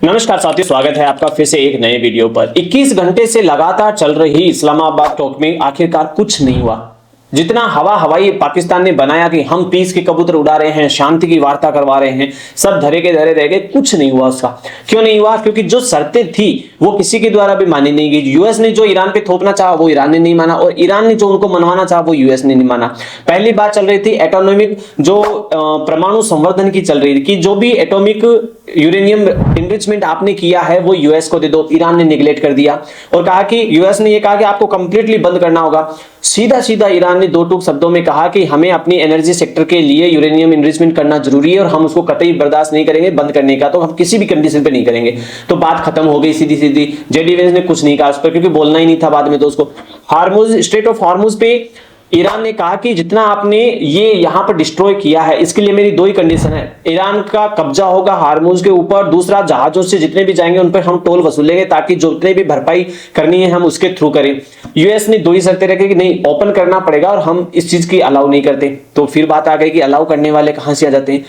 नमस्कार साथियों, स्वागत है आपका फिर से एक नए वीडियो पर। 21 घंटे से लगातार चल रही इस्लामाबाद टॉक में आखिरकार कुछ नहीं हुआ। जितना हवाई पाकिस्तान ने बनाया कि हम पीस के कबूतर उड़ा रहे हैं, शांति की वार्ता करवा रहे हैं, सब धरे के धरे रह गए, कुछ नहीं हुआ उसका। क्यों नहीं हुआ? क्योंकि जो शर्तें थी वो किसी के द्वारा भी मानी नहीं गई। यूएस ने जो ईरान पे थोपना चाहा वो ईरान ने नहीं माना, और ईरान ने जो उनको मनवाना चाहा वो यूएस ने नहीं माना। पहली बात चल रही थी एटॉमिक, जो परमाणु संवर्धन की चल रही थी कि जो भी एटॉमिक यूरेनियम इनरिचमेंट आपने किया है वो यूएस को दे दो। ईरान ने निगलेक्ट कर दिया और कहा कि यूएस ने ये कहा कि आपको कंप्लीटली बंद करना होगा। सीधा सीधा ईरान ने दो टूक शब्दों में कहा कि हमें अपनी एनर्जी सेक्टर के लिए यूरेनियम इनरिचमेंट करना जरूरी है और हम उसको कतई बर्दाश्त नहीं करेंगे बंद करने का, तो हम किसी भी कंडीशन पे नहीं करेंगे। तो बात खत्म हो गई सीधी सीधी। जेडी वेंस ने कुछ नहीं कहा उस पर, क्योंकि बोलना ही नहीं था बाद में तो उसको। हार्मुज, स्ट्रेट ऑफ हार्मुज पे ईरान ने कहा कि जितना आपने ये यहां पर डिस्ट्रॉय किया है इसके लिए मेरी दो ही कंडीशन है। ईरान का कब्जा होगा हार्मुज के ऊपर, दूसरा जहाजों से जितने भी जाएंगे उन पर हम टोल वसूलेंगे ताकि जितने भी भरपाई करनी है हम उसके थ्रू करें। यूएस ने दो ही शर्तें रखी कि नहीं, ओपन करना पड़ेगा और हम इस चीज की अलाउ नहीं करते। तो फिर बात आ गई कि अलाउ करने वाले कहां से आ जाते हैं।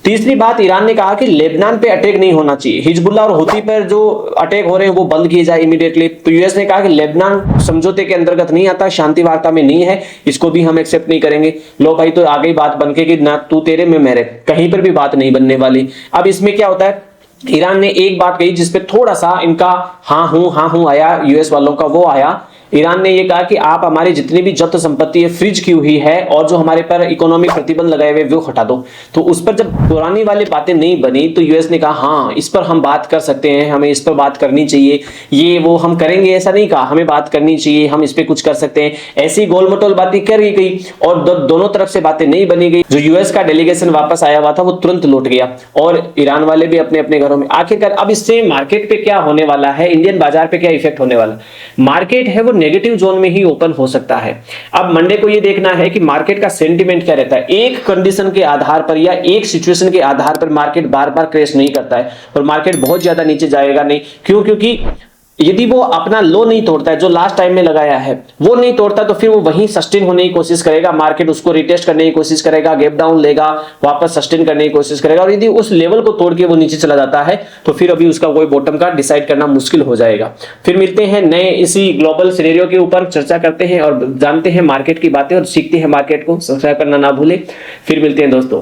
तीसरी बात, ईरान ने कहा कि लेबनान पे अटैक नहीं होना चाहिए, हिजबुल्लाह और हुती पर जो अटैक हो रहे हैं वो बंद किए जाए इमीडिएटली। तो यूएस ने कहा कि लेबनान समझौते के अंतर्गत नहीं आता, शांति वार्ता में नहीं है, इसको भी हम एक्सेप्ट नहीं करेंगे। लो भाई, तो आ गई बात बनके कि ना तू तेरे में मेरे, कहीं पर भी बात नहीं बनने वाली। अब इसमें क्या होता है, ईरान ने एक बात कही जिसपे थोड़ा सा इनका हाँ हूं आया, यूएस वालों का वो आया। ईरान ने यह कहा कि आप हमारी जितनी भी जब्त संपत्ति है फ्रीज की हुई है और जो हमारे पर इकोनॉमिक प्रतिबंध लगाए हुए वो हटा दो। तो उस पर जब पुरानी वाली बातें नहीं बनी तो यूएस ने कहा हाँ इस पर हम बात कर सकते हैं, हमें इस पर बात करनी चाहिए, ये वो हम करेंगे ऐसा नहीं कहा, हमें बात करनी चाहिए, हम इस पर कुछ कर सकते हैं। ऐसी गोल मटोल बातें करी गई और दोनों तरफ से बातें नहीं बनी गई। जो यूएस का डेलीगेशन वापस आया हुआ था वो तुरंत लौट गया और ईरान वाले भी अपने अपने घरों में। आखिरकार अब इससे मार्केट पे क्या होने वाला है, इंडियन बाजार पे क्या इफेक्ट होने वाला है? मार्केट है वो नेगेटिव जोन में ही ओपन हो सकता है। अब मंडे को ये देखना है कि मार्केट का सेंटीमेंट क्या रहता है। एक कंडीशन के आधार पर या एक सिचुएशन के आधार पर मार्केट बार बार क्रैश नहीं करता है और मार्केट बहुत ज्यादा नीचे जाएगा नहीं। क्यों? क्योंकि यदि वो अपना लो नहीं तोड़ता है, जो लास्ट टाइम में लगाया है वो नहीं तोड़ता, तो फिर वो वहीं सस्टेन होने की कोशिश करेगा, मार्केट उसको रिटेस्ट करने की कोशिश करेगा, गैप डाउन लेगा, वापस सस्टेन करने की कोशिश करेगा। और यदि उस लेवल को तोड़ के वो नीचे चला जाता है तो फिर अभी उसका कोई बॉटम का डिसाइड करना मुश्किल हो जाएगा। फिर मिलते हैं नए इसी ग्लोबल सिनेरियो के ऊपर, चर्चा करते हैं और जानते हैं मार्केट की बातें और सीखते हैं मार्केट को। सब्सक्राइब करना ना भूले। फिर मिलते हैं दोस्तों।